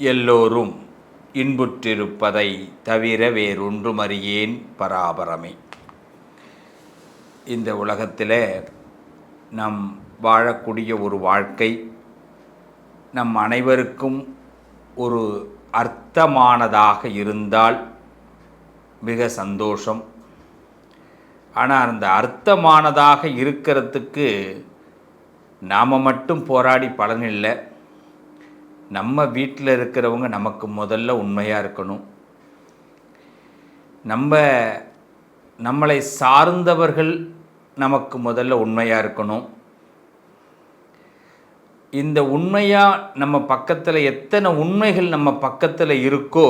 எல்லோரும் இன்புற்றிருப்பதை தவிர வேறொன்றுமறியேன் பராபரமே. இந்த உலகத்தில் நம் வாழக்கூடிய ஒரு வாழ்க்கை நம் அனைவருக்கும் ஒரு அர்த்தமானதாக இருந்தால் மிக சந்தோஷம். ஆனால் அந்த அர்த்தமானதாக இருக்கிறதுக்கு நாம் மட்டும் போராடி பலனில்லை. நம்ம வீட்டில் இருக்கிறவங்க நமக்கு முதல்ல உண்மையாக இருக்கணும். நம்மளை சார்ந்தவர்கள் நமக்கு முதல்ல உண்மையாக இருக்கணும். இந்த உண்மையாக நம்ம பக்கத்தில் எத்தனை உண்மைகள் நம்ம பக்கத்தில் இருக்கோ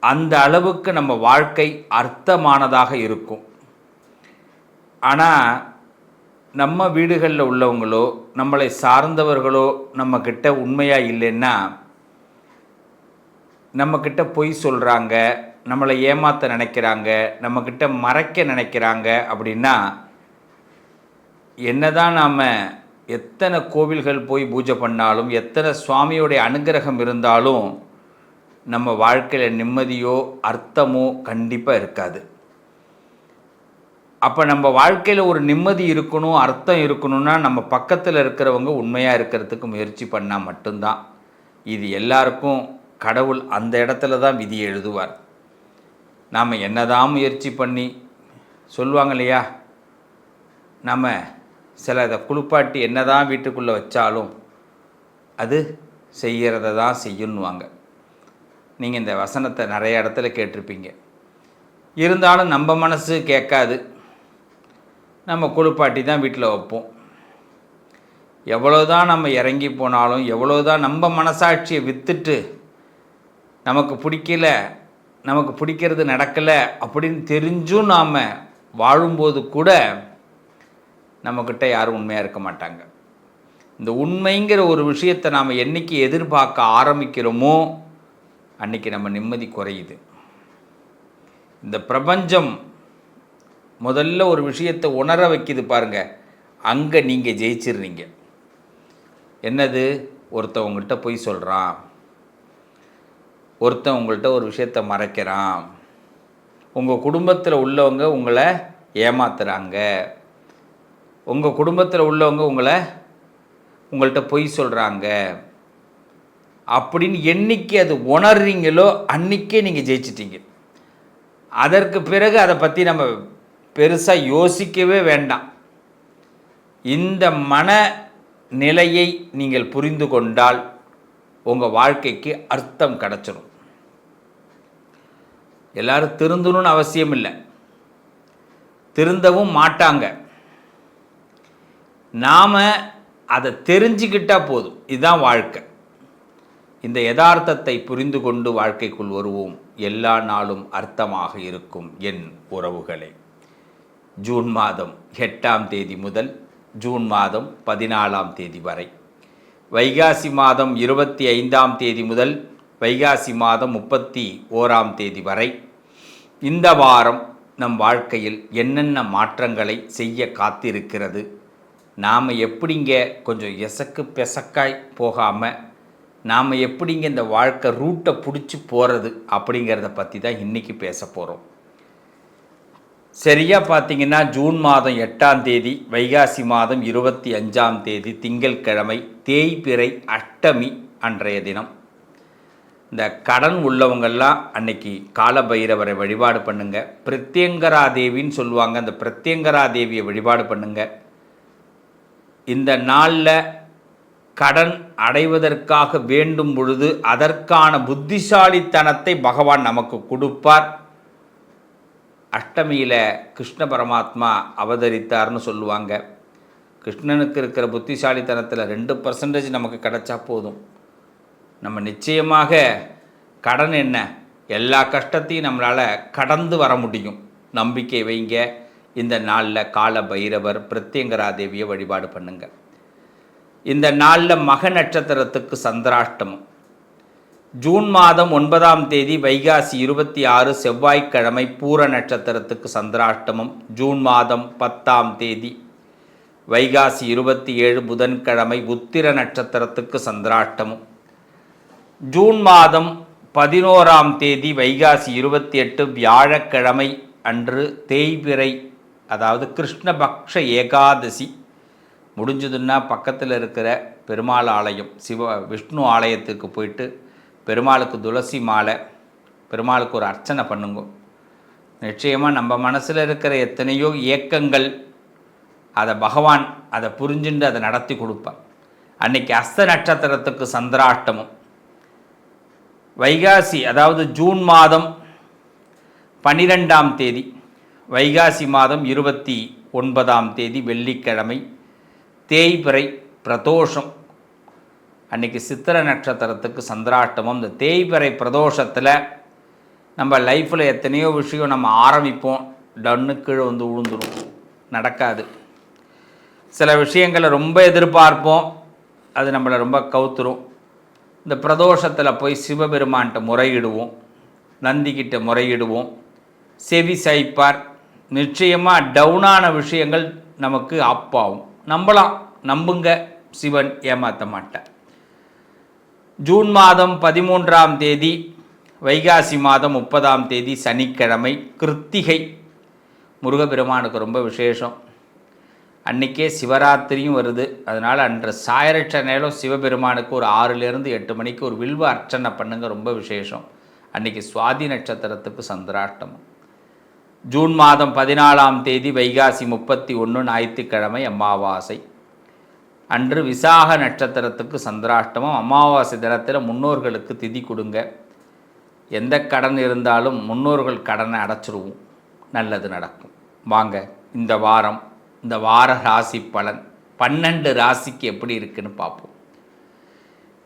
அந்த அளவுக்கு நம்ம வாழ்க்கை அர்த்தமானதாக இருக்கும். ஆனால் நம்ம வீடுகளில் உள்ளவங்களோ நம்மளை சார்ந்தவர்களோ நம்மக்கிட்ட உண்மையாக இல்லைன்னா நம்மக்கிட்ட பொய் சொல்கிறாங்க, நம்மளை ஏமாற்ற நினைக்கிறாங்க, நம்மக்கிட்ட மறைக்க நினைக்கிறாங்க அப்படின்னா என்னதான் நாம் எத்தனை கோவில்கள் போய் பூஜை பண்ணாலும் எத்தனை சுவாமியோடைய அனுகிரகம் இருந்தாலும் நம்ம வாழ்க்கையில் நிம்மதியோ அர்த்தமோ கண்டிப்பாக இருக்காது. அப்போ நம்ம வாழ்க்கையில் ஒரு நிம்மதி இருக்கணும், அர்த்தம் இருக்கணும்னா நம்ம பக்கத்தில் இருக்கிறவங்க உண்மையாக இருக்கிறதுக்கு முயற்சி பண்ணால் மட்டும்தான். இது எல்லாருக்கும் கடவுள் அந்த இடத்துல தான் விதி எழுதுவார். நாம் என்னதான் முயற்சி பண்ணி சொல்லுவாங்க இல்லையா, நம்ம சில இதை குளிப்பாட்டி என்னதான் வீட்டுக்குள்ளே வச்சாலும் அது செய்கிறத தான் செய்யணுவாங்க. நீங்கள் இந்த வசனத்தை நிறைய இடத்துல கேட்டிருப்பீங்க. இருந்தாலும் நம்ம மனசு கேட்காது. நம்ம குளிப்பாட்டி தான் வீட்டில் வைப்போம். எவ்வளோதான் நம்ம இறங்கி போனாலும், எவ்வளோதான் நம்ம மனசாட்சியை விற்றுட்டு நமக்கு பிடிக்கல, நமக்கு பிடிக்கிறது நடக்கலை அப்படின்னு தெரிஞ்சும் நாம் வாழும்போது கூட நம்மக்கிட்ட யாரும் உண்மையாக இருக்க மாட்டாங்க. இந்த உண்மைங்கிற ஒரு விஷயத்தை நாம் என்றைக்கு எதிர்பார்க்க ஆரம்பிக்கிறோமோ அன்றைக்கி நம்ம நிம்மதி குறையுது. இந்த பிரபஞ்சம் முதல்ல ஒரு விஷயத்தை உணர வைக்கிது பாருங்கள், அங்கே நீங்கள் ஜெயிச்சிடுறீங்க. என்னது, ஒருத்தவங்கள்ட்ட பொய் சொல்கிறான், ஒருத்தன் உங்கள்கிட்ட ஒரு விஷயத்தை மறைக்கிறான், உங்கள் குடும்பத்தில் உள்ளவங்க உங்களை ஏமாத்துறாங்க, உங்கள் குடும்பத்தில் உள்ளவங்க உங்கள்கிட்ட பொய் சொல்கிறாங்க அப்படின்னு என்னைக்கு அது உணர்றீங்களோ அன்றைக்கே நீங்கள் ஜெயிச்சிட்டீங்க. அதற்கு பிறகு அதை பற்றி நம்ம பெருசாக யோசிக்கவே வேண்டாம். இந்த மன நிலையை நீங்கள் புரிந்து கொண்டால் உங்கள் வாழ்க்கைக்கு அர்த்தம் கிடச்சிடும். எல்லாரும் திருந்தணும்னு அவசியம் இல்லை, திருந்தவும் மாட்டாங்க. நாம் அதை தெரிஞ்சுக்கிட்டால் போதும். இதுதான் வாழ்க்கை. இந்த யதார்த்தத்தை புரிந்து கொண்டு வாழ்க்கைக்குள் வருவோம். எல்லா நாளும் அர்த்தமாக இருக்கும் என் உறவுகளே. ஜூன் மாதம் 8ஆம் தேதி முதல் ஜூன் மாதம் 14ஆம் தேதி வரை, வைகாசி மாதம் 25ஆம் தேதி முதல் வைகாசி மாதம் 31ஆம் தேதி வரை இந்த வாரம் நம் வாழ்க்கையில் என்னென்ன மாற்றங்களை செய்ய காத்திருக்கிறது, நாம் எப்படிங்க கொஞ்சம் எசக்கு பெசக்காய் போகாமல் நாம் எப்படிங்க இந்த வாழ்க்கை ரூட்டை பிடிச்சி போகிறது அப்படிங்கிறத பற்றி தான் இன்றைக்கி பேச போகிறோம். சரியாக பார்த்தீங்கன்னா ஜூன் மாதம் 8ஆம் தேதி வைகாசி மாதம் 25ஆம் தேதி திங்கட்கிழமை தேய்பிறை அஷ்டமி அன்றைய தினம். இந்த கடன் உள்ளவங்கள்லாம் அன்னைக்கு காலபைரவரை வழிபாடு பண்ணுங்க. பிரத்யங்கரா தேவின்னு சொல்லுவாங்க, அந்த பிரத்யங்கரா தேவியை வழிபாடு பண்ணுங்க. இந்த நாளில் கடன் அடைவதற்காக வேண்டும் பொழுது அதற்கான புத்திசாலித்தனத்தை பகவான் நமக்கு கொடுப்பார். அஷ்டமியில் கிருஷ்ண பரமாத்மா அவதரித்தார்னு சொல்லுவாங்க. கிருஷ்ணனுக்கு இருக்கிற புத்திசாலித்தனத்தில் 2% நமக்கு கிடைச்சா போதும். நம்ம நிச்சயமாக கடன் என்ன, எல்லா கஷ்டத்தையும் நம்மளால் கடந்து வர முடியும். நம்பிக்கை வைங்க. இந்த நாளில் கால பைரவர் பிரத்யங்கரா தேவியை வழிபாடு பண்ணுங்க. இந்த நாளில் மக நட்சத்திரத்துக்கு சந்திராஷ்டமம். ஜூன் மாதம் 9ஆம் தேதி வைகாசி 26 செவ்வாய்க்கிழமை பூர நட்சத்திரத்துக்கு சந்திராஷ்டமம். ஜூன் மாதம் 10ஆம் தேதி வைகாசி 27 புதன்கிழமை உத்திர நட்சத்திரத்துக்கு சந்திராஷ்டமம். ஜூன் மாதம் 11ஆம் தேதி வைகாசி 28 வியாழக்கிழமை அன்று தேய்பிறை, அதாவது கிருஷ்ணபக்ஷ ஏகாதசி. முடிஞ்சதுன்னா பக்கத்தில் இருக்கிற பெருமாள் ஆலயம், விஷ்ணு ஆலயத்துக்கு போயிட்டு பெருமாளுக்கு துளசி மாலை, பெருமாளுக்கு ஒரு அர்ச்சனை பண்ணுங்க. நிச்சயமாக நம்ம மனசில் இருக்கிற எத்தனையோ ஏக்கங்கள் அதை பகவான் அதை புரிஞ்சுட்டு அதை நடத்தி கொடுப்பார். அன்னைக்கு அஸ்த நட்சத்திரத்துக்கு சந்திராஷ்டமம். வைகாசி, அதாவது ஜூன் மாதம் 12ஆம் தேதி, வைகாசி மாதம் 29ஆம் தேதி வெள்ளிக்கிழமை, தேய்பிறை பிரதோஷம். அன்றைக்கி சித்திரை நட்சத்திரத்துக்கு சந்திராஷ்டமம். இந்த தேய்பிறை பிரதோஷத்தில் நம்ம லைஃப்பில் எத்தனையோ விஷயம் நம்ம ஆரம்பிப்போம், டன்னு கீழே வந்து விழுந்துடும், நடக்காது. சில விஷயங்களை ரொம்ப எதிர்பார்ப்போம், அது நம்மளை ரொம்ப கவுத்துரும். இந்த பிரதோஷத்தில் போய் சிவபெருமான்கிட்ட முறையிடுவோம், நந்திக்கிட்ட முறையிடுவோம், செவி சாய்ப்பார். நிச்சயமாக டவுனான விஷயங்கள் நமக்கு ஆப்பாகும். நம்புங்க, சிவன் ஏமாற்ற மாட்டார். ஜூன் மாதம் 13ஆம் தேதி, வைகாசி மாதம் 30ஆம் தேதி சனிக்கிழமை, கிருத்திகை. முருகப்பெருமானுக்கு ரொம்ப விசேஷம். அன்றைக்கே சிவராத்திரியும் வருது. அதனால் அன்று சாயரட்ச நேரம் சிவபெருமானுக்கு ஒரு 6லேருந்து 8 மணிக்கு ஒரு வில்வ அர்ச்சனை பண்ணுங்க, ரொம்ப விசேஷம். அன்றைக்கி சுவாதி நட்சத்திரத்துக்கு சந்திராஷ்டமம். ஜூன் மாதம் 14ஆம் தேதி, வைகாசி 31 ஞாயிற்றுக்கிழமை, அமாவாசை. அன்று விசாக நட்சத்திரத்துக்கு சந்திராஷ்டமம். அமாவாசை தினத்தில் முன்னோர்களுக்கு திதி கொடுங்க. எந்த கடன் இருந்தாலும் முன்னோர்கள் கடனை அடைச்சிருவோம், நல்லது நடக்கும். வாங்க இந்த வார ராசி பலன் 12 ராசிக்கு எப்படி இருக்குன்னு பார்ப்போம்.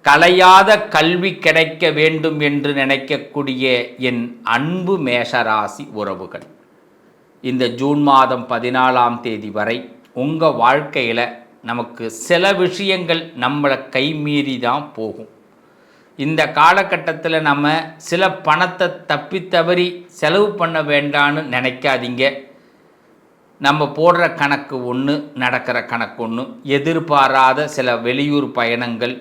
கலையாத கல்வி கிடைக்க வேண்டும் என்று நினைக்கக்கூடிய என் அன்பு மேஷராசி உறவுகள், இந்த ஜூன் மாதம் 14ஆம் தேதி வரை உங்கள் வாழ்க்கையில் நமக்கு சில விஷயங்கள் நம்மளை கைமீறி தான் போகும். இந்த காலகட்டத்தில் நம்ம சில பணத்தை தப்பித்தவறி செலவு பண்ண வேண்டான்னு நினைக்காதீங்க. நம்ம போடுற கணக்கு ஒன்று, நடக்கிற கணக்கு ஒன்று. எதிர்பாராத சில வெளியூர் பயணங்கள்,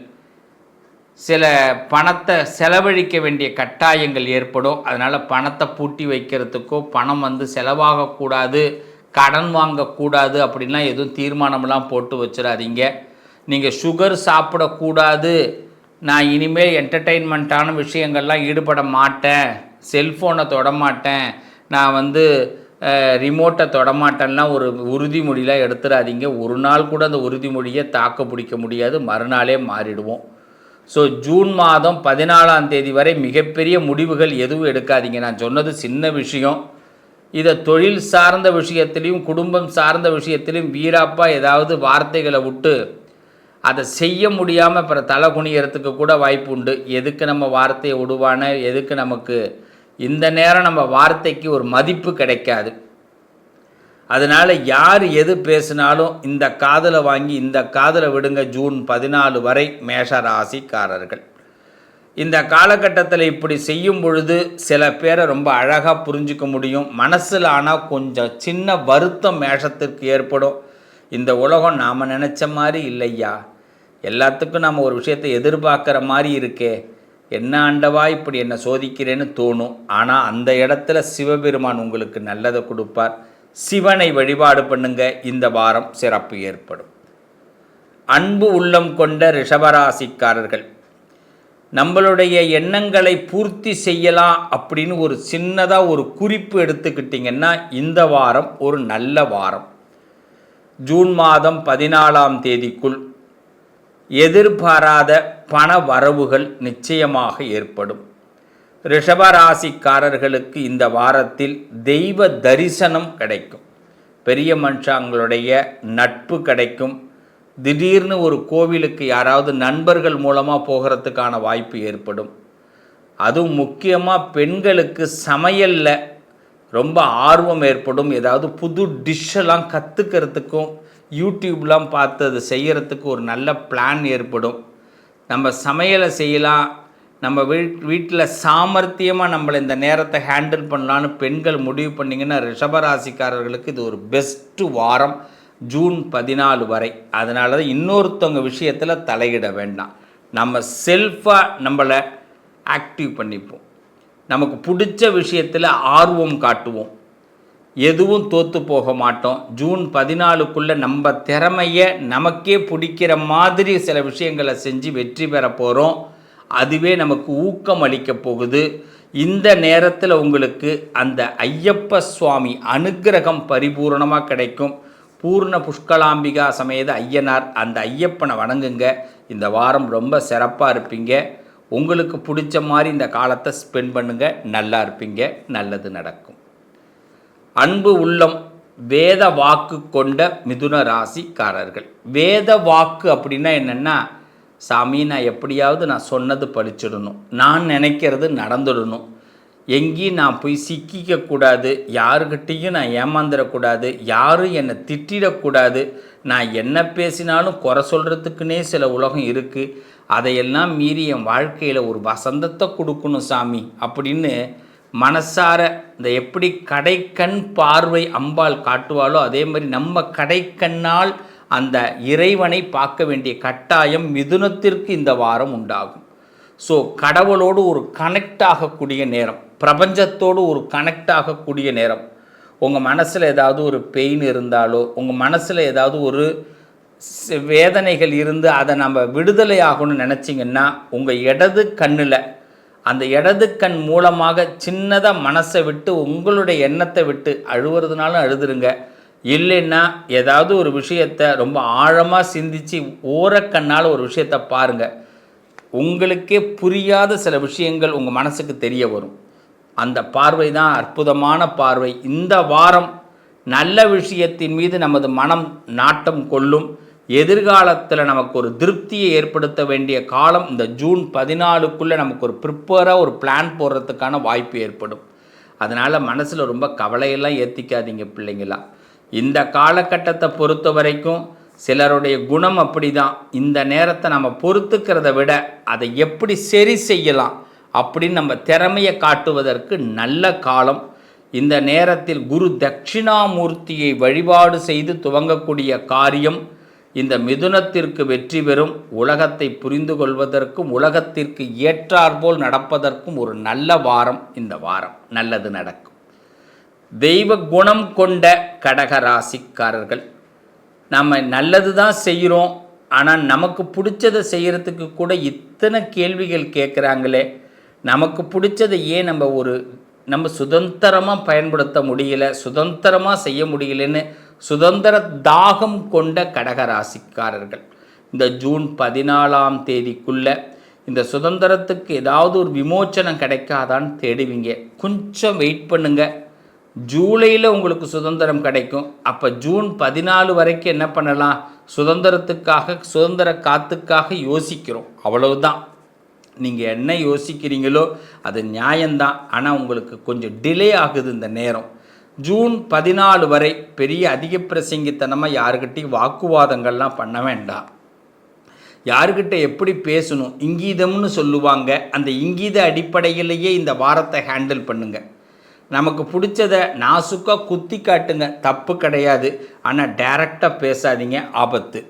சில பணத்தை செலவழிக்க வேண்டிய கட்டாயங்கள் ஏற்படும். அதனால் பணத்தை பூட்டி வைக்கிறதுக்கோ, பணம் வந்து செலவாகக்கூடாது, கடன் வாங்கக்கூடாது அப்படின்லாம் எதுவும் தீர்மானமெல்லாம் போட்டு வச்சிடாதீங்க. நீங்கள் சுகர் சாப்பிடக்கூடாது, நான் இனிமேல் என்டர்டெயின்மெண்ட்டான விஷயங்கள்லாம் ஈடுபட மாட்டேன், செல்ஃபோனை தொடமாட்டேன், நான் வந்து ரிமோட்டை தொடமாட்டேன்லாம் ஒரு உறுதிமொழியெலாம் எடுத்துடாதீங்க. ஒரு நாள் கூட அந்த உறுதிமொழியை தாக்க பிடிக்க முடியாது, மறுநாளே மாறிடுவோம். ஸோ ஜூன் மாதம் 14ஆம் தேதி வரை மிகப்பெரிய முடிவுகள் எதுவும் எடுக்காதீங்க. நான் சொன்னது சின்ன விஷயம். இதை தொழில் சார்ந்த விஷயத்திலையும் குடும்பம் சார்ந்த விஷயத்திலையும் வீராப்பாக ஏதாவது வார்த்தைகளை விட்டு அதை செய்ய முடியாமல் அப்புறம் தலை குனியறதுக்கு கூட வாய்ப்பு உண்டு. எதுக்கு நம்ம வார்த்தையை விடுவான, எதுக்கு நமக்கு இந்த நேரம் நம்ம வார்த்தைக்கு ஒரு மதிப்பு கிடைக்காது. அதனால் யார் எது பேசினாலும் இந்த காதில் வாங்கி இந்த காதில் விடுங்க. ஜூன் 14 வரை மேஷ ராசிக்காரர்கள் இந்த காலகட்டத்தில் இப்படி செய்யும் பொழுது சில பேரை ரொம்ப அழகாக புரிஞ்சிக்க முடியும். மனசில் ஆனால் கொஞ்சம் சின்ன வருத்தம் மேஷத்திற்கு ஏற்படும். இந்த உலகம் நாம் நினச்ச மாதிரி இல்லையா, எல்லாத்துக்கும் நம்ம ஒரு விஷயத்தை எதிர்பார்க்குற மாதிரி இருக்கே, என்ன ஆண்டவா இப்படி என்னை சோதிக்கிறேன்னு தோணும். ஆனால் அந்த இடத்துல சிவபெருமான் உங்களுக்கு நல்லதை கொடுப்பார். சிவனை வழிபாடு பண்ணுங்க, இந்த வாரம் சிறப்பு ஏற்படும். அன்பு உள்ளம் கொண்ட ரிஷபராசிக்காரர்கள், நம்மளுடைய எண்ணங்களை பூர்த்தி செய்யலாம் அப்படின்னு ஒரு சின்னதாக ஒரு குறிப்பு எடுத்துக்கிட்டிங்கன்னா இந்த வாரம் ஒரு நல்ல வாரம். ஜூன் மாதம் 14ஆம் தேதிக்குள் எதிர்பாராத பண வரவுகள் நிச்சயமாக ஏற்படும். ரிஷபராசிக்காரர்களுக்கு இந்த வாரத்தில் தெய்வ தரிசனம் கிடைக்கும். பெரிய மனுஷங்களுடைய நட்பு கிடைக்கும். திடீர்னு ஒரு கோவிலுக்கு யாராவது நண்பர்கள் மூலமாக போகிறதுக்கான வாய்ப்பு ஏற்படும். அதுவும் முக்கியமாக பெண்களுக்கு சமையலில் ரொம்ப ஆர்வம் ஏற்படும். ஏதாவது புது டிஷ்ஷெல்லாம் கற்றுக்கிறதுக்கும் யூடியூப்லாம் பார்த்து அது செய்கிறதுக்கு ஒரு நல்ல பிளான் ஏற்படும். நம்ம சமையலை செய்யலாம், நம்ம வீட்டில் சாமர்த்தியமாக நம்மளை இந்த நேரத்தை ஹேண்டில் பண்ணலான்னு பெண்கள் முடிவு பண்ணிங்கன்னா ரிஷபராசிக்காரர்களுக்கு இது ஒரு பெஸ்ட்டு வாரம் ஜூன் 14 வரை. அதனால தான் இன்னொருத்தவங்க விஷயத்தில் தலையிட வேண்டாம். நம்ம செல்ஃபாக நம்மளை ஆக்டிவ் பண்ணிப்போம். நமக்கு பிடிச்ச விஷயத்தில் ஆர்வம் காட்டுவோம். எதுவும் தோற்று போக மாட்டோம். ஜூன் 14க்குள்ளே நம்ம திறமையை நமக்கே பிடிக்கிற மாதிரி சில விஷயங்களை செஞ்சு வெற்றி பெற போகிறோம். அதுவே நமக்கு ஊக்கம் அளிக்க போகுது. இந்த நேரத்தில் உங்களுக்கு அந்த ஐயப்ப சுவாமி அனுக்கிரகம் பரிபூர்ணமாக கிடைக்கும். பூர்ண புஷ்கலாம்பிகா சமேத ஐயனார் அந்த ஐயப்பனை வணங்குங்க. இந்த வாரம் ரொம்ப சிறப்பாக இருப்பீங்க. உங்களுக்கு பிடிச்ச மாதிரி இந்த காலத்தை ஸ்பெண்ட் பண்ணுங்கள். நல்லா இருப்பீங்க. நல்லது நடக்கும். அன்பு உள்ளம் வேத வாக்கு கொண்ட மிதுன ராசிக்காரர்கள். வேத வாக்கு அப்படின்னா என்னென்னா, சாமி நான் எப்படியாவது நான் சொன்னது பழிச்சிடணும், நான் நினைக்கிறது நடந்துடணும், எங்கேயும் நான் போய் சிக்கிக்கக்கூடாது, யாருக்கிட்டேயும் நான் ஏமாந்துடக்கூடாது, யாரும் என்னை திட்டிடக்கூடாது, நான் என்ன பேசினாலும் குறை சொல்கிறதுக்குன்னே சில உலகம் இருக்குது, அதையெல்லாம் மீறி என் வாழ்க்கையில் ஒரு வசந்தத்தை கொடுக்கணும் சாமி அப்படின்னு மனசார இந்த எப்படி கடைக்கண் பார்வை அம்பாள் காட்டுவாளோ அதே மாதிரி நம்ம கடைக்கண்ணால் அந்த இறைவனை பார்க்க வேண்டிய கட்டாயம் மிதுனத்திற்கு இந்த வாரம் உண்டாகும். ஸோ கடவுளோடு ஒரு கனெக்ட் ஆகக்கூடிய நேரம், பிரபஞ்சத்தோடு ஒரு கனெக்ட் ஆகக்கூடிய நேரம். உங்கள் மனசில் ஏதாவது ஒரு பெயின் இருந்தாலோ, உங்கள் மனசில் ஏதாவது ஒரு வேதனைகள் இருந்து அதை நம்ம விடுதலை ஆகணும்னு நினச்சிங்கன்னா, உங்கள் இடது கண்ணில் அந்த இடது கண் மூலமாக சின்னதாக மனசை விட்டு உங்களுடைய எண்ணத்தை விட்டு அழுவுறதுனாலும் அழுதுருங்க. இல்லைன்னா ஏதாவது ஒரு விஷயத்தை ரொம்ப ஆழமாக சிந்தித்து ஓரக்கண்ணால் ஒரு விஷயத்தை பாருங்கள். உங்களுக்கே புரியாத சில விஷயங்கள் உங்கள் மனசுக்கு தெரிய வரும். அந்த பார்வை தான் அற்புதமான பார்வை. இந்த வாரம் நல்ல விஷயத்தின் மீது நமது மனம் நாட்டம் கொள்ளும். எதிர்காலத்தில் நமக்கு ஒரு திருப்தியை ஏற்படுத்த வேண்டிய காலம் இந்த ஜூன் 14க்குள்ளே நமக்கு ஒரு ப்ரிப்பேராக ஒரு பிளான் போடுறதுக்கான வாய்ப்பு ஏற்படும். அதனால் மனசில் ரொம்ப கவலையெல்லாம் ஏற்றிக்காதீங்க பிள்ளைங்களா. இந்த காலகட்டத்தை பொறுத்த வரைக்கும் சிலருடைய குணம் அப்படி தான். இந்த நேரத்தை நம்ம பொறுத்துக்கிறத விட அதை எப்படி சரி செய்யலாம் அப்படின்னு நம்ம திறமையை காட்டுவதற்கு நல்ல காலம். இந்த நேரத்தில் குரு தட்சிணாமூர்த்தியை வழிபாடு செய்து துவங்கக்கூடிய காரியம் இந்த மிதுனத்திற்கு வெற்றி பெறும். உலகத்தை புரிந்து கொள்வதற்கும் உலகத்திற்கு ஏற்றாற்போல் நடப்பதற்கும் ஒரு நல்ல வாரம். இந்த வாரம் நல்லது நடக்கும். தெய்வ குணம் கொண்ட கடகராசிக்காரர்கள், நம்ம நல்லது தான் செய்கிறோம், ஆனால் நமக்கு பிடிச்சதை செய்கிறதுக்கு கூட இத்தனை கேள்விகள் கேட்குறாங்களே, நமக்கு பிடிச்சதை ஏன் நம்ம சுதந்திரமாக பயன்படுத்த முடியல, சுதந்திரமாக செய்ய முடியலன்னு சுதந்திர தாகம் கொண்ட கடகராசிக்காரர்கள் இந்த ஜூன் 14ஆம் தேதிக்குள்ளே இந்த சுதந்திரத்துக்கு ஏதாவது ஒரு விமோச்சனம் கிடைக்காதான்னு தேடுவீங்க. கொஞ்சம் வெயிட் பண்ணுங்கள். ஜூலையில் உங்களுக்கு சுதந்திரம் கிடைக்கும். அப்போ ஜூன் 14 வரைக்கும் என்ன பண்ணலாம், சுதந்திரத்துக்காக சுதந்திர காத்துக்காக யோசிக்கிறோம், அவ்வளவுதான். நீங்கள் என்ன யோசிக்கிறீங்களோ அது நியாயம்தான். ஆனால் உங்களுக்கு கொஞ்சம் டிலே ஆகுது இந்த நேரம். ஜூன் 14 வரை பெரிய அதிக பிரசங்கித்தனமாக யாருக்கிட்டையும் வாக்குவாதங்கள்லாம் பண்ண வேண்டாம். யாருக்கிட்ட எப்படி பேசணும் இங்கீதம்னு சொல்லுவாங்க, அந்த இங்கீத அடிப்படையிலேயே இந்த வாரத்தை ஹேண்டில் பண்ணுங்கள். நமக்கு பிடிச்சதை நாசுக்காக குத்தி காட்டுங்க, தப்பு கிடையாது. ஆனால் டைரெக்டாக பேசாதீங்க, ஆபத்து.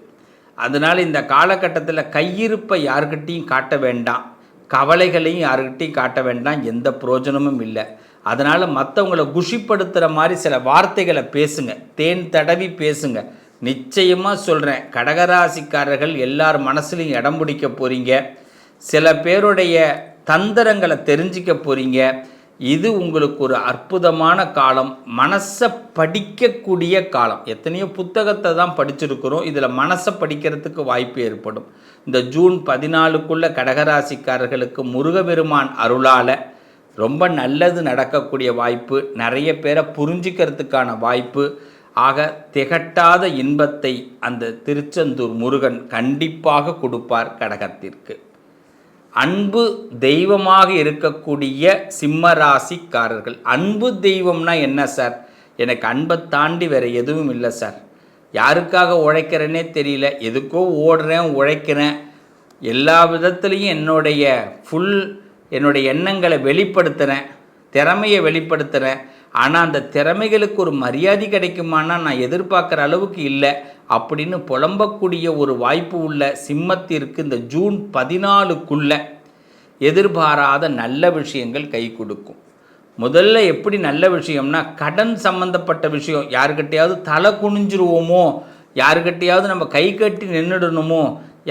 அதனால் இந்த காலகட்டத்தில் கையிருப்பை யாருக்கிட்டையும் காட்ட வேண்டாம், கவலைகளையும் யாருக்கிட்டையும் காட்ட வேண்டாம், எந்த பிரயோஜனமும் இல்லை. அதனால் மற்றவங்களை குஷிப்படுத்துகிற மாதிரி சில வார்த்தைகளை பேசுங்க, தேன் தடவி பேசுங்க. நிச்சயமாக சொல்கிறேன், கடகராசிக்காரர்கள் எல்லார் மனசுலையும் இடம் பிடிக்க போகிறீங்க. சில பேருடைய தந்திரங்களை தெரிஞ்சிக்க போகிறீங்க. இது உங்களுக்கு ஒரு அற்புதமான காலம், மனசை படிக்கக்கூடிய காலம். எத்தனையோ புத்தகத்தை தான் படிச்சிருக்கிறோம், இதில் மனசை படிக்கிறதுக்கு வாய்ப்பு ஏற்படும். இந்த ஜூன் 14க்குள்ளே கடகராசிக்காரர்களுக்கு முருகபெருமான் அருளால் ரொம்ப நல்லது நடக்கக்கூடிய வாய்ப்பு, நிறைய பேரை புரிஞ்சிக்கிறதுக்கான வாய்ப்பு. ஆக திகட்டாத இன்பத்தை அந்த திருச்செந்தூர் முருகன் கண்டிப்பாக கொடுப்பார் கடகத்திற்கு. அன்பு தெய்வமாக இருக்கக்கூடிய சிம்மராசிக்காரர்கள், அன்பு தெய்வம்னா என்ன சார், எனக்கு அன்பை தாண்டி வேறு எதுவும் இல்லை சார், யாருக்காக உழைக்கிறேன்னே தெரியல, எதுக்கோ ஓடுறேன் உழைக்கிறேன், எல்லா விதத்துலேயும் என்னுடைய எண்ணங்களை வெளிப்படுத்துகிறேன், திறமையை வெளிப்படுத்துகிறேன், ஆனால் அந்த திறமைகளுக்கு ஒரு மரியாதை கிடைக்குமானா நான் எதிர்பார்க்குற அளவுக்கு இல்லை அப்படின்னு புலம்பக்கூடிய ஒரு வாய்ப்பு உள்ள சிம்மத்திற்கு இந்த ஜூன் 14க்குள்ளே எதிர்பாராத நல்ல விஷயங்கள் கை கொடுக்கும். முதல்ல எப்படி நல்ல விஷயம்னா, கடன் சம்மந்தப்பட்ட விஷயம். யாருக்கிட்டையாவது தலை குனிஞ்சிருவோமோ, யாருக்கிட்டையாவது நம்ம கை கட்டி நின்றுடணுமோ,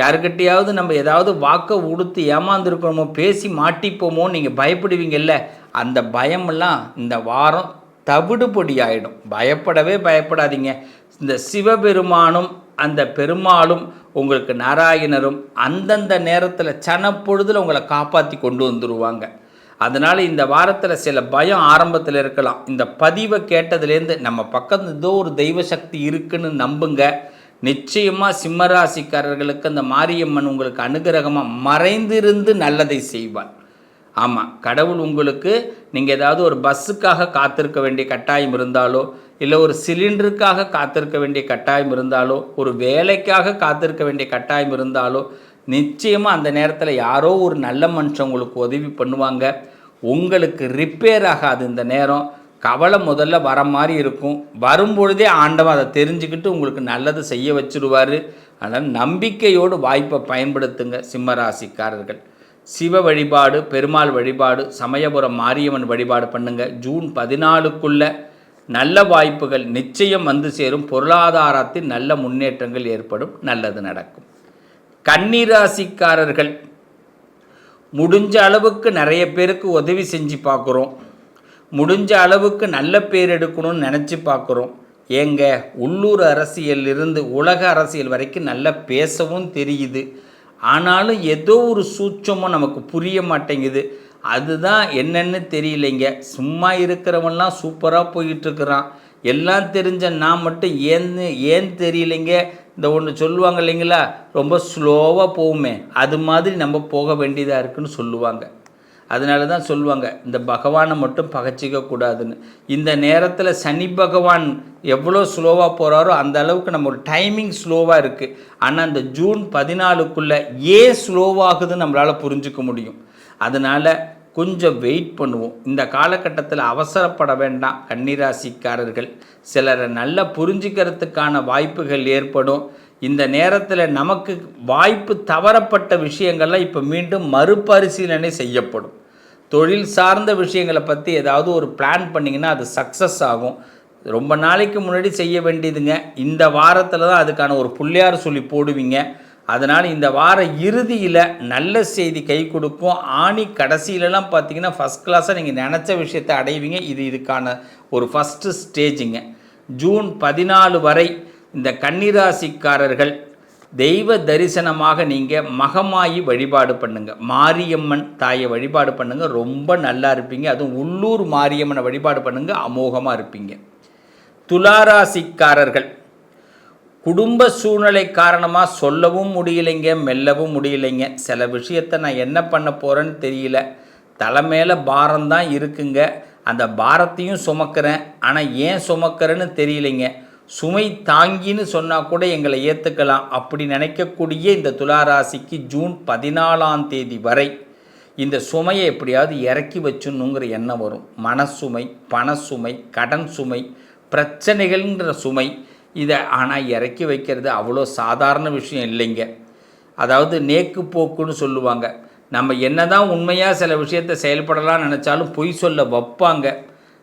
யாருக்கிட்டையாவது நம்ம ஏதாவது வாக்கை உடுத்து ஏமாந்துருக்கணுமோ, பேசி மாட்டிப்போமோ நீங்கள் பயப்படுவீங்கல்ல, அந்த பயமெல்லாம் இந்த வாரம் தவிடுபொடி ஆகிடும். பயப்படவே பயப்படாதீங்க. இந்த சிவபெருமானும் அந்த பெருமாளும் உங்களுக்கு நாராயணரும் அந்தந்த நேரத்தில் சனப்பொழுதில் உங்களை காப்பாற்றி கொண்டு வந்துடுவாங்க. அதனால் இந்த வாரத்தில் சில பயம் ஆரம்பத்தில் இருக்கலாம். இந்த பதிவை கேட்டதுலேருந்து நம்ம பக்கத்து ஏதோ ஒரு தெய்வ சக்தி இருக்குன்னு நம்புங்க. நிச்சயமாக சிம்மராசிக்காரர்களுக்கு அந்த மாரியம்மன் உங்களுக்கு அனுகிரகமாக மறைந்திருந்து நல்லதை செய்வாள். ஆமாம், கடவுள் உங்களுக்கு நீங்கள் ஏதாவது ஒரு பஸ்ஸுக்காக காத்திருக்க வேண்டிய கட்டாயம் இருந்தாலோ, இல்லை ஒரு சிலிண்டருக்காக காத்திருக்க வேண்டிய கட்டாயம் இருந்தாலோ, ஒரு வேலைக்காக காத்திருக்க வேண்டிய கட்டாயம் இருந்தாலோ, நிச்சயமாக அந்த நேரத்தில் யாரோ ஒரு நல்ல மனுஷன் உங்களுக்கு உதவி பண்ணுவாங்க. உங்களுக்கு ரிப்பேர் ஆகாது. இந்த நேரம் கவலை முதல்ல வர மாதிரி இருக்கும். வரும்பொழுதே ஆண்டவன் அதை தெரிஞ்சுக்கிட்டு உங்களுக்கு நல்லது செய்ய வச்சுருவார். அதனால் நம்பிக்கையோடு வாய்ப்பை பயன்படுத்துங்க சிம்மராசிக்காரர்கள். சிவ வழிபாடு, பெருமாள் வழிபாடு, சமயபுரம் மாரியம்மன் வழிபாடு பண்ணுங்கள். ஜூன் 14க்குள்ள நல்ல வாய்ப்புகள் நிச்சயம் வந்து சேரும். பொருளாதாரத்தில் நல்ல முன்னேற்றங்கள் ஏற்படும். நல்லது நடக்கும். கன்னிராசிக்காரர்கள் முடிஞ்ச அளவுக்கு நிறைய பேருக்கு உதவி செஞ்சு பார்க்குறோம். முடிஞ்ச அளவுக்கு நல்ல பேர் எடுக்கணும்னு நினச்சி பார்க்குறோம். ஏங்க, உள்ளூர் அரசியலிருந்து உலக அரசியல் வரைக்கும் நல்லா பேசவும் தெரியுது. ஆனாலும் ஏதோ ஒரு சூட்சமும் நமக்கு புரிய மாட்டேங்குது. அதுதான் என்னன்னு தெரியலைங்க. சும்மா இருக்கிறவன்லாம் சூப்பராக போயிட்டுருக்கிறான். எல்லாம் தெரிஞ்ச நான் மட்டும் ஏன் தெரியலைங்க. இந்த ஒன்று சொல்லுவாங்க இல்லைங்களா, ரொம்ப ஸ்லோவாக போகுமே, அது மாதிரி நம்ம போக வேண்டியதாக இருக்குதுன்னு சொல்லுவாங்க. அதனால தான் சொல்லுவாங்க, இந்த பகவானை மட்டும் பகைச்சிக்கக்கூடாதுன்னு. இந்த நேரத்தில் சனி பகவான் எவ்வளோ ஸ்லோவாக போகிறாரோ அந்த அளவுக்கு நம்ம ஒரு டைமிங் ஸ்லோவாக இருக்குது. ஆனால் அந்த ஜூன் 14க்குள்ளே ஏன் ஸ்லோவாகுதுன்னு நம்மளால் புரிஞ்சிக்க முடியும். அதனால் கொஞ்சம் வெயிட் பண்ணுவோம். இந்த காலகட்டத்தில் அவசரப்பட வேண்டாம். கன்னிராசிக்காரர்கள் சிலரை நல்லா புரிஞ்சுக்கிறதுக்கான வாய்ப்புகள் ஏற்படும். இந்த நேரத்தில் நமக்கு வாய்ப்பு தவறப்பட்ட விஷயங்கள்லாம் இப்போ மீண்டும் மறுபரிசீலனை செய்யப்படும். தொழில் சார்ந்த விஷயங்களை பற்றி ஏதாவது ஒரு பிளான் பண்ணிங்கன்னா அது சக்ஸஸ் ஆகும். ரொம்ப நாளைக்கு முன்னாடி செய்ய வேண்டியதுங்க. இந்த வாரத்தில் தான் அதுக்கான ஒரு புள்ளியார் சொல்லி போடுவீங்க. அதனால் இந்த வார இறுதியில் நல்ல செய்தி கை கொடுக்கும். ஆணி கடைசியிலலாம் பார்த்தீங்கன்னா ஃபஸ்ட் கிளாஸாக நீங்கள் நினச்ச விஷயத்தை அடைவீங்க. இதுக்கான ஒரு ஃபஸ்ட்டு ஸ்டேஜுங்க. ஜூன் 14 வரை இந்த கன்னிராசிக்காரர்கள் தெய்வ தரிசனமாக நீங்கள் மகமாயி வழிபாடு பண்ணுங்கள். மாரியம்மன் தாயை வழிபாடு பண்ணுங்கள். ரொம்ப நல்லா இருப்பீங்க. அதுவும் உள்ளூர் மாரியம்மனை வழிபாடு பண்ணுங்கள். அமோகமாக இருப்பீங்க. துளாராசிக்காரர்கள் குடும்ப சூழ்நிலை காரணமாக சொல்லவும் முடியலைங்க, மெல்லவும் முடியலைங்க. சில விஷயத்தை நான் என்ன பண்ண போகிறேன்னு தெரியல. தலைமையில் பாரம்தான் இருக்குங்க. அந்த பாரத்தையும் சுமக்கிறேன். ஆனால் ஏன் சுமக்கிறேன்னு தெரியலைங்க. சுமை தாங்கின்னு சொன்னால் கூட எங்களை ஏற்றுக்கலாம். அப்படி நினைக்கக்கூடிய இந்த துளாராசிக்கு ஜூன் 14 வரை இந்த சுமையை எப்படியாவது இறக்கி வச்சுன்னுங்கிற எண்ணம் வரும். மனசுமை, பணசுமை, கடன் சுமை, பிரச்சனைகள்ங்கிற சுமை, இதை ஆனால் இறக்கி வைக்கிறது அவ்வளோ சாதாரண விஷயம் இல்லைங்க. அதாவது நேக்கு போக்குன்னு சொல்லுவாங்க. நம்ம என்ன தான் உண்மையாக சில விஷயத்தை செயல்படலாம்னு நினச்சாலும் பொய் சொல்ல வைப்பாங்க.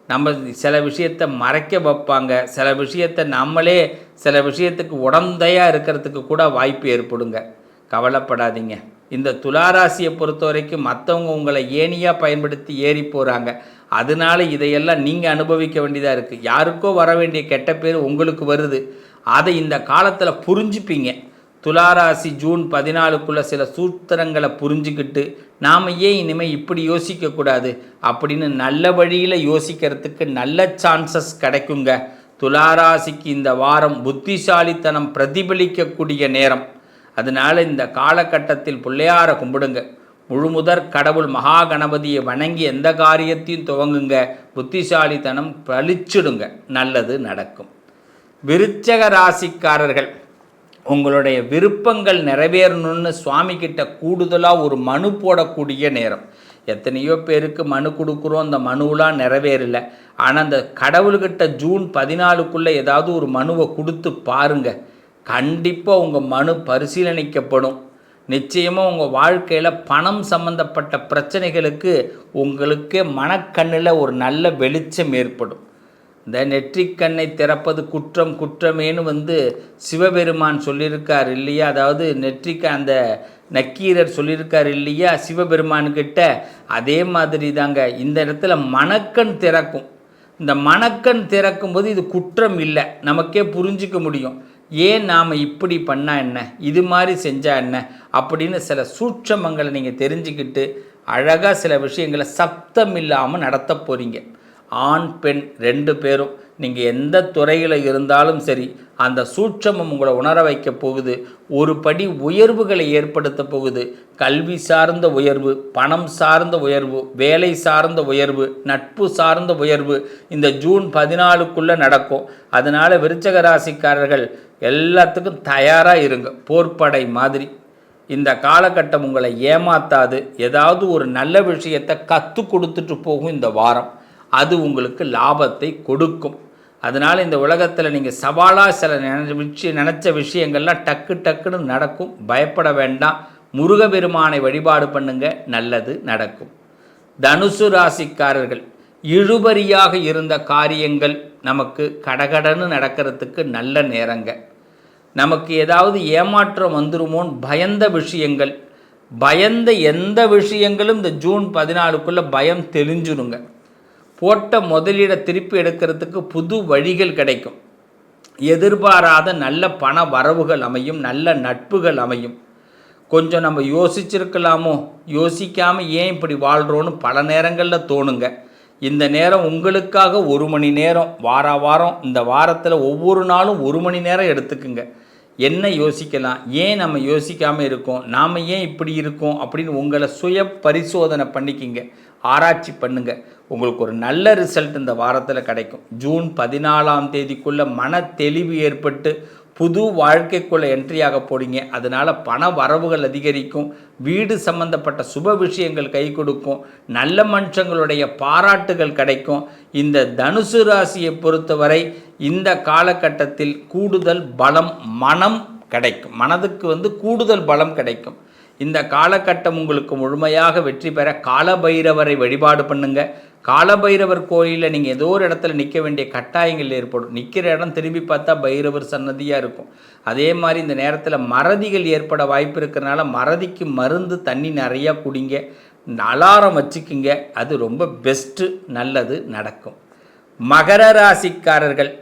நம்ம சில விஷயத்தை மறைக்க வைப்பாங்க. சில விஷயத்தை நம்மளே சில விஷயத்துக்கு உடந்தையாக இருக்கிறதுக்கு கூட வாய்ப்பு ஏற்படுங்க. கவலைப்படாதீங்க. இந்த துளாராசியை பொறுத்த வரைக்கும் மற்றவங்க உங்களை ஏனியாக பயன்படுத்தி ஏறி போகிறாங்க. அதனால இதையெல்லாம் நீங்கள் அனுபவிக்க வேண்டியதாக இருக்குது. யாருக்கோ வர வேண்டிய கெட்ட பேர் உங்களுக்கு வருது. அதை இந்த காலத்தில் புரிஞ்சுப்பீங்க. துளாராசி ஜூன் 14க்குள்ளே சில சூத்திரங்களை புரிஞ்சுக்கிட்டு நாம் ஏன் இனிமேல் இப்படி யோசிக்கக்கூடாது அப்படின்னு நல்ல வழியில் யோசிக்கிறதுக்கு நல்ல சான்சஸ் கிடைக்குங்க. துளாராசிக்கு இந்த வாரம் புத்திசாலித்தனம் பிரதிபலிக்கக்கூடிய நேரம். அதனால் இந்த காலகட்டத்தில் பிள்ளையாரை கும்பிடுங்க. முழுமுதற் கடவுள் மகா கணபதியை வணங்கி எந்த காரியத்தையும் துவங்குங்க. புத்திசாலித்தனம் பளிச்சிடுங்க. நல்லது நடக்கும். விருச்சக ராசிக்காரர்கள் உங்களுடைய விருப்பங்கள் நிறைவேறணும்னு சுவாமி கிட்ட கூடுதலாக ஒரு மனு போடக்கூடிய நேரம். எத்தனையோ பேருக்கு மனு கொடுக்குறோம், அந்த மனுவெலாம் நிறைவேறலை. ஆனால் அந்த கடவுள்கிட்ட ஜூன் 14க்குள்ளே ஏதாவது ஒரு மனுவை கொடுத்து பாருங்கள். கண்டிப்பாக உங்கள் மனு பரிசீலனிக்கப்படும். நிச்சயமாக உங்கள் வாழ்க்கையில் பணம் சம்பந்தப்பட்ட பிரச்சனைகளுக்கு உங்களுக்கே மனக்கண்ணில் ஒரு நல்ல வெளிச்சம் ஏற்படும். இந்த நெற்றிக்கண்ணை திறப்பது குற்றம் குற்றமேனு சிவபெருமான் சொல்லியிருக்கார் இல்லையா? அதாவது அந்த நக்கீரர் சொல்லியிருக்கார் இல்லையா சிவபெருமான்கிட்ட? அதே மாதிரி தாங்க இந்த இடத்துல மனக்கண் திறக்கும். இந்த மனக்கண் திறக்கும்போது இது குற்றம் இல்லை, நமக்கே புரிஞ்சிக்க முடியும். ஏன் நாம் இப்படி பண்ணால் என்ன, இது மாதிரி செஞ்சால் என்ன அப்படின்னு சில சூட்சமங்களை நீங்கள் தெரிஞ்சுக்கிட்டு அழகாக சில விஷயங்களை சப்தம் இல்லாமல் நடத்த போகிறீங்க. ஆண் பெண் 2 பேரும் நீங்கள் எந்த துறையில் இருந்தாலும் சரி, அந்த சூட்சமம் உங்களை உணர வைக்க போகுது. ஒரு படி உயர்வுகளை ஏற்படுத்த போகுது. கல்வி சார்ந்த உயர்வு, பணம் சார்ந்த உயர்வு, வேலை சார்ந்த உயர்வு, நட்பு சார்ந்த உயர்வு இந்த ஜூன் 14க்குள்ளே நடக்கும். அதனால் விருச்சக ராசிக்காரர்கள் எல்லாத்துக்கும் தயாராக இருங்க. போர்ப்படை மாதிரி இந்த காலகட்டம் உங்களை ஏமாத்தாது. ஏதாவது ஒரு நல்ல விஷயத்தை கற்றுக் கொடுத்துட்டு போகும் இந்த வாரம். அது உங்களுக்கு லாபத்தை கொடுக்கும். அதனால் இந்த உலகத்தில் நீங்கள் சவாலாக சில நினச்ச விஷயங்கள்லாம் டக்குன்னு நடக்கும். பயப்பட வேண்டாம். முருகபெருமானை வழிபாடு பண்ணுங்க, நல்லது நடக்கும். தனுசு ராசிக்காரர்கள் இழுபறியாக இருந்த காரியங்கள் நமக்கு கடகடன்னு நடக்கிறதுக்கு நல்ல நேரங்க. நமக்கு ஏதாவது ஏமாற்றம் வந்துருமோன்னு பயந்த விஷயங்கள், பயந்த எந்த விஷயங்களும் இந்த ஜூன் 14க்குள்ளே பயம் தெளிஞ்சிருங்க. போட்ட முதலீடை திருப்பி எடுக்கிறதுக்கு புது வழிகள் கிடைக்கும். எதிர்பாராத நல்ல பண வரவுகள் அமையும், நல்ல நட்புகள் அமையும். கொஞ்சம் நம்ம யோசிச்சிருக்கலாமோ, யோசிக்காமல் ஏன் இப்படி வாழ்கிறோன்னு பல நேரங்களில் தோணுங்க. இந்த நேரம் உங்களுக்காக 1 மணி நேரம் வாரம் இந்த வாரத்தில் ஒவ்வொரு நாளும் 1 மணி நேரம் எடுத்துக்குங்க. என்ன யோசிக்கலாம், ஏன் நம்ம யோசிக்காமல் இருக்கோம், நாம் ஏன் இப்படி இருக்கோம் அப்படின்னு உங்களை சுய பரிசோதனை பண்ணிக்கிங்க, ஆராய்ச்சி பண்ணுங்க. உங்களுக்கு ஒரு நல்ல ரிசல்ட் இந்த வாரத்தில் கிடைக்கும். ஜூன் 14ஆம் தேதிக்குள்ளே மன தெளிவு ஏற்பட்டு புது வாழ்க்கைக்குள்ளே என்ட்ரியாக போடுங்க. அதனால் பண வரவுகள் அதிகரிக்கும். வீடு சம்பந்தப்பட்ட சுப விஷயங்கள் கை கொடுக்கும். நல்ல மனுஷங்களுடைய பாராட்டுகள் கிடைக்கும். இந்த தனுசு ராசியை பொறுத்தவரை இந்த காலகட்டத்தில் கூடுதல் பலம், மனம் கிடைக்கும். மனதுக்கு கூடுதல் பலம் கிடைக்கும். இந்த காலகட்டம் உங்களுக்கு முழுமையாக வெற்றி பெற காலபைரவரை வழிபாடு பண்ணுங்க. காலபைரவர் கோயிலில் நீங்கள் ஏதோ ஒரு இடத்துல நிற்க வேண்டிய கட்டாயங்கள் ஏற்படும். நிற்கிற இடம் திரும்பி பார்த்தா பைரவர் சன்னதியாக இருக்கும். அதே மாதிரி இந்த நேரத்தில் மறதிகள் ஏற்பட வாய்ப்பு இருக்கிறனால மறதிக்கு மருந்து, தண்ணி நிறையா குடிங்க. அலாரம் வச்சுக்கிங்க. அது ரொம்ப பெஸ்ட்டு, நல்லது நடக்கும். மகர ராசிக்காரர்கள்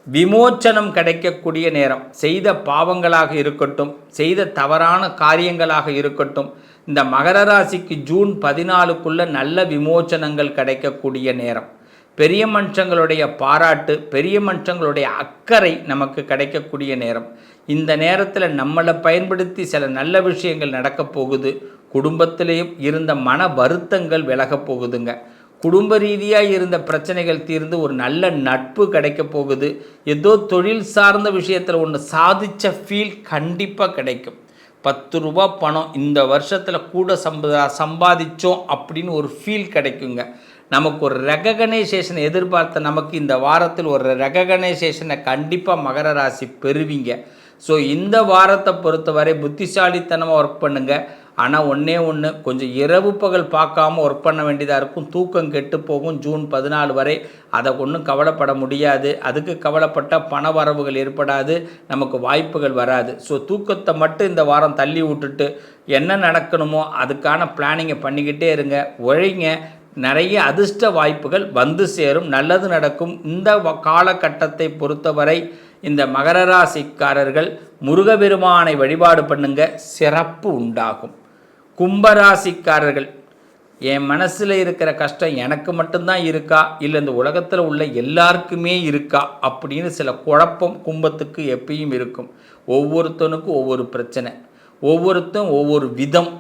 விமோச்சனம் கிடைக்கக்கூடிய நேரம். செய்த பாவங்களாக இருக்கட்டும், செய்த தவறான காரியங்களாக இருக்கட்டும், இந்த மகர ராசிக்கு ஜூன் 14க்குள்ளே நல்ல விமோச்சனங்கள் கிடைக்கக்கூடிய நேரம். பெரிய மனுஷங்களுடைய பாராட்டு, பெரிய மனுஷங்களுடைய அக்கறை நமக்கு கிடைக்கக்கூடிய நேரம். இந்த நேரத்தில் நம்மளை பயன்படுத்தி சில நல்ல விஷயங்கள் நடக்கப் போகுது. குடும்பத்திலேயும் இருந்த மன வருத்தங்கள் விலகப் போகுதுங்க. குடும்ப ரீதியாக இருந்த பிரச்சனைகள் தீர்ந்து ஒரு நல்ல நட்பு கிடைக்க போகுது. ஏதோ தொழில் சார்ந்த விஷயத்தில் ஒன்று சாதித்த ஃபீல் கண்டிப்பாக கிடைக்கும். 10 ரூபா பணம் இந்த வருஷத்தில் கூட சம்பாதிச்சோம் அப்படின்னு ஒரு ஃபீல் கிடைக்குங்க. நமக்கு ஒரு ரெகக்னைசேஷன் எதிர்பார்த்த நமக்கு இந்த வாரத்தில் ஒரு ரெகக்னைசேஷனை கண்டிப்பாக மகர ராசி பெறுவீங்க. ஸோ இந்த வாரத்தை பொறுத்தவரை புத்திசாலித்தனமாக ஒர்க் பண்ணுங்கள். ஆனால் ஒன்று கொஞ்சம் இரவு பகல் பார்க்காம ஒர்க் பண்ண வேண்டியதாக இருக்கும். தூக்கம் கெட்டு போகும் ஜூன் 14 வரை. அதை ஒன்றும் கவலைப்பட முடியாது. அதுக்கு கவலைப்பட்டால் பண வரவுகள் ஏற்படாது, நமக்கு வாய்ப்புகள் வராது. ஸோ தூக்கத்தை மட்டும் இந்த வாரம் தள்ளி விட்டுட்டு என்ன நடக்கணுமோ அதுக்கான பிளானிங்கை பண்ணிக்கிட்டே இருங்க, உழைங்க. நிறைய அதிர்ஷ்ட வாய்ப்புகள் வந்து சேரும், நல்லது நடக்கும். இந்த காலகட்டத்தை பொறுத்தவரை இந்த மகர ராசிக்காரர்கள் முருகபெருமானை வழிபாடு பண்ணுங்க, சிறப்பு உண்டாகும். கும்பராசிக்காரர்கள் என் மனசில் இருக்கிற கஷ்டம் எனக்கு மட்டும்தான் இருக்கா, இல்லை இந்த உலகத்தில் உள்ள எல்லாருக்குமே இருக்கா அப்படின்னு சில குழப்பம் கும்பத்துக்கு எப்பயும் இருக்கும். ஒவ்வொருத்தனுக்கும் ஒவ்வொரு பிரச்சனை, ஒவ்வொருத்தரும் ஒவ்வொரு விதம்.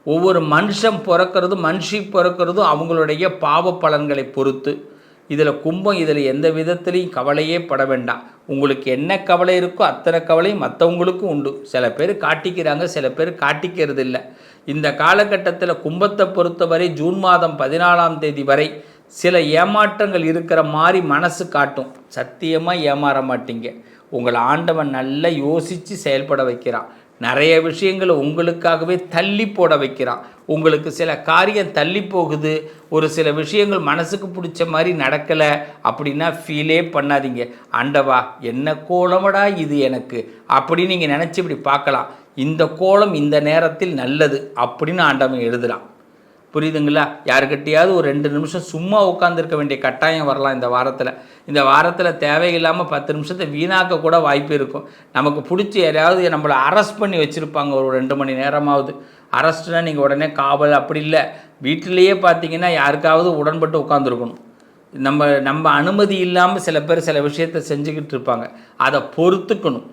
ஒவ்வொரு மனுஷன் பிறக்கிறதும் மனுஷி பிறக்கிறதும் அவங்களுடைய பாவ பலன்களை பொறுத்து. இதில் கும்பம் இதில் எந்த விதத்துலேயும் கவலையே பட வேண்டாம். உங்களுக்கு என்ன கவலை இருக்கோ அத்தனை கவலையும் மற்றவங்களுக்கும் உண்டு. சில பேர் காட்டிக்கிறாங்க, சில பேர் காட்டிக்கிறது இல்லை. இந்த காலகட்டத்தில் கும்பத்தை பொறுத்தவரை ஜூன் மாதம் 14ஆம் தேதி வரை சில ஏமாற்றங்கள் இருக்கிற மாதிரி மனசு காட்டும். சத்தியமாக ஏமாற மாட்டீங்க. உங்களை ஆண்டவன் நல்லா யோசித்து செயல்பட வைக்கிறான். நிறைய விஷயங்களை உங்களுக்காகவே தள்ளி போட வைக்கிறான். உங்களுக்கு சில காரியம் தள்ளி போகுது, ஒரு சில விஷயங்கள் மனசுக்கு பிடிச்ச மாதிரி நடக்கலை அப்படின்னா ஃபீலே பண்ணாதீங்க. ஆண்டவா என்ன கோலமடா இது எனக்கு அப்படின்னு நீங்கள் நினச்சி இப்படி பார்க்கலாம். இந்த கோலம் இந்த நேரத்தில் நல்லது அப்படின்னு ஆண்டவன் எழுதுகிறான். புரியுதுங்களா? யாருக்கிட்டையாவது ஒரு 2 நிமிஷம் சும்மா உட்காந்துருக்க வேண்டிய கட்டாயம் வரலாம் இந்த வாரத்தில் தேவையில்லாமல் 10 நிமிஷத்தை வீணாக்க கூட வாய்ப்பு இருக்கும். நமக்கு பிடிச்சி யாராவது நம்மளை அரெஸ்ட் பண்ணி வச்சுருப்பாங்க ஒரு 2 மணி நேரமாவது. அரெஸ்ட்னால் நீங்கள் உடனே காவல் அப்படி இல்லை, வீட்டிலையே பார்த்தீங்கன்னா யாருக்காவது உடன்பட்டு உட்காந்துருக்கணும். நம்ம அனுமதி இல்லாமல் சில பேர் சில விஷயத்தை செஞ்சுக்கிட்டு இருப்பாங்க. அதை பொறுத்துக்கணும்.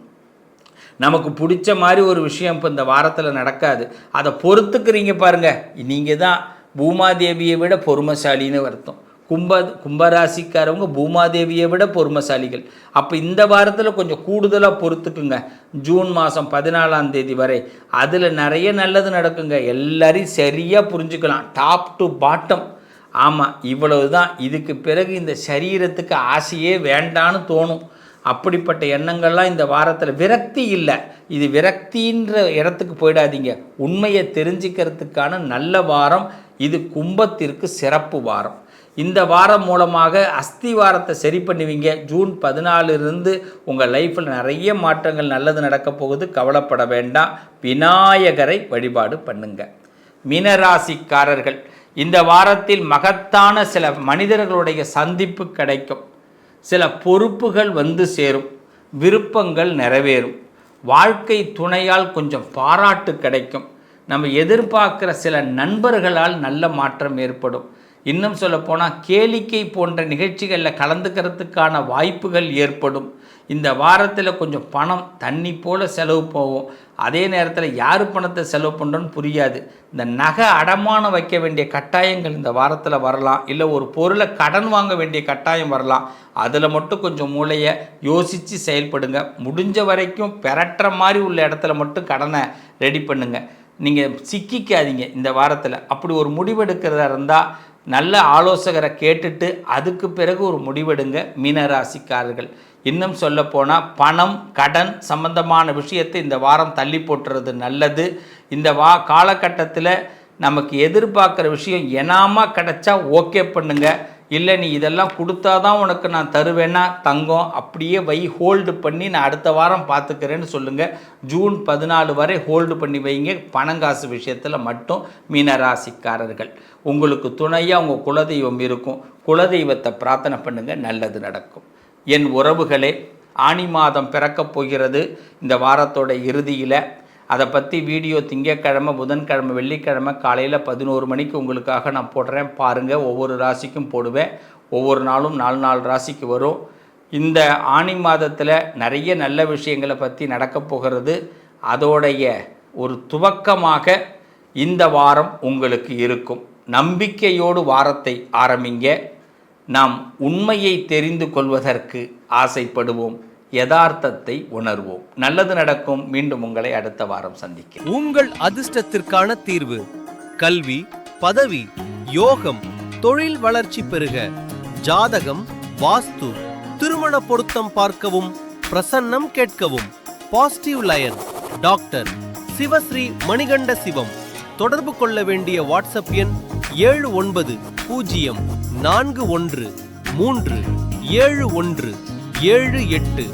நமக்கு பிடிச்ச மாதிரி ஒரு விஷயம் இப்போ இந்த வாரத்தில் நடக்காது, அதை பொறுத்துக்கிறீங்க பாருங்கள், நீங்கள் தான் பூமாதேவியை விட பொறுமைசாலின்னு அர்த்தம். கும்பராசிக்காரவங்க பூமாதேவியை விட பொறுமைசாலிகள். அப்போ இந்த வாரத்தில் கொஞ்சம் கூடுதலாக பொறுத்துக்குங்க. ஜூன் மாதம் 14ஆம் தேதி வரை அதில் நிறைய நல்லது நடக்குங்க. எல்லாரையும் சரியாக புரிஞ்சுக்கலாம், டாப் டு பாட்டம். ஆமாம், இவ்வளவு தான். இதுக்கு பிறகு இந்த சரீரத்துக்கு ஆசையே வேண்டான்னு தோணும். அப்படிப்பட்ட எண்ணங்கள்லாம் இந்த வாரத்தில் விரக்தி இல்லை. இது விரக்தின்ற இடத்துக்கு போயிடாதீங்க. உண்மையை தெரிஞ்சுக்கிறதுக்கான நல்ல வாரம் இது. கும்பத்திற்கு சிறப்பு வாரம். இந்த வாரம் மூலமாக அஸ்திவாரத்தை சரி பண்ணுவீங்க. ஜூன் 14 உங்கள் லைஃப்பில் நிறைய மாற்றங்கள் நல்லது நடக்க போகுது. கவலைப்பட வேண்டாம். விநாயகரை வழிபாடு பண்ணுங்க. மீனராசிக்காரர்கள், இந்த வாரத்தில் மகத்தான சில மனிதர்களுடைய சந்திப்பு கிடைக்கும். சில பொறுப்புகள் வந்து சேரும், விருப்பங்கள் நிறைவேறும், வாழ்க்கை துணையால் கொஞ்சம் பாராட்டு கிடைக்கும். நம்ம எதிர்பார்க்குற சில நண்பர்களால் நல்ல மாற்றம் ஏற்படும். இன்னும் சொல்லப்போனால் கேளிக்கை போன்ற நிகழ்ச்சிகளில் கலந்துக்கிறதுக்கான வாய்ப்புகள் ஏற்படும். இந்த வாரத்தில் கொஞ்சம் பணம் தண்ணி போல் செலவு போகும். அதே நேரத்தில் யார் பணத்தை செலவு பண்ணுறோன்னு புரியாது. இந்த நகை அடமானம் வைக்க வேண்டிய கட்டாயங்கள் இந்த வாரத்தில் வரலாம். இல்லை ஒரு பொருளை கடன் வாங்க வேண்டிய கட்டாயம் வரலாம். அதில் மட்டும் கொஞ்சம் மூளையை யோசித்து செயல்படுங்க. முடிஞ்ச வரைக்கும் பெறட்டுற மாதிரி உள்ள இடத்துல மட்டும் கடனை ரெடி பண்ணுங்கள். நீங்கள் சிக்கிக்காதீங்க இந்த வாரத்தில். அப்படி ஒரு முடிவெடுக்கிறதா இருந்தால் நல்ல ஆலோசகரை கேட்டுட்டு அதுக்கு பிறகு ஒரு முடிவெடுங்க மீனராசிக்காரர்கள். இன்னும் சொல்லப்போனால் பணம் கடன் சம்பந்தமான விஷயத்தை இந்த வாரம் தள்ளி போட்டுறது நல்லது. இந்த காலகட்டத்தில் நமக்கு எதிர்பார்க்குற விஷயம் எனாமல் கிடச்சா ஓகே பண்ணுங்க. இல்லை நீ இதெல்லாம் கொடுத்தா தான் உனக்கு நான் தருவேன்னா தங்கம் அப்படியே ஹோல்டு பண்ணி நான் அடுத்த வாரம் பார்த்துக்கிறேன்னு சொல்லுங்கள். ஜூன் 14 வரை ஹோல்டு பண்ணி வைங்க. பணங்காசு விஷயத்தில் மட்டும் மீனராசிக்காரர்கள். உங்களுக்கு துணையாக உங்கள் குலதெய்வம் இருக்கும். குலதெய்வத்தை பிரார்த்தனை பண்ணுங்கள், நல்லது நடக்கும். என் உறவுகளே, ஆனி மாதம் பிறக்கப் போகிறது இந்த வாரத்தோட இறுதியில். அதை பற்றி வீடியோ திங்கட்கிழமை, புதன்கிழமை, வெள்ளிக்கிழமை காலையில் 11 மணிக்கு உங்களுக்காக நான் போடுறேன், பாருங்கள். ஒவ்வொரு ராசிக்கும் போடுவேன். ஒவ்வொரு நாளும் 4 ராசிக்கு வரும். இந்த ஆனி மாதத்தில் நிறைய நல்ல விஷயங்களை பற்றி நடக்கப் போகிறது. அதோடைய ஒரு துவக்கமாக இந்த வாரம் உங்களுக்கு இருக்கும். நம்பிக்கையோடு வாரத்தை ஆரம்பிங்க. நாம் உண்மையை தெரிந்து கொள்வதற்கு ஆசைப்படுவோம், யதார்த்தத்தை உணர்வோம். நல்லது நடக்கும். மீண்டும் உங்களை அடுத்த வாரம் சந்திக்கிறேன். உங்கள் அதிர்ஷ்டத்திற்கான தீர்வு: கல்வி, பதவி, யோகம், தொழில் வளர்ச்சி பெருக, ஜாதகம், வாஸ்து, திருமண பொருத்தம் பார்க்கவும், பிரசன்னம் கேட்கவும். Positive line doctor Sivasri Manikanda Sivam. தொடர்பு கொள்ள வேண்டிய வாட்ஸ்அப் எண் 7904137178.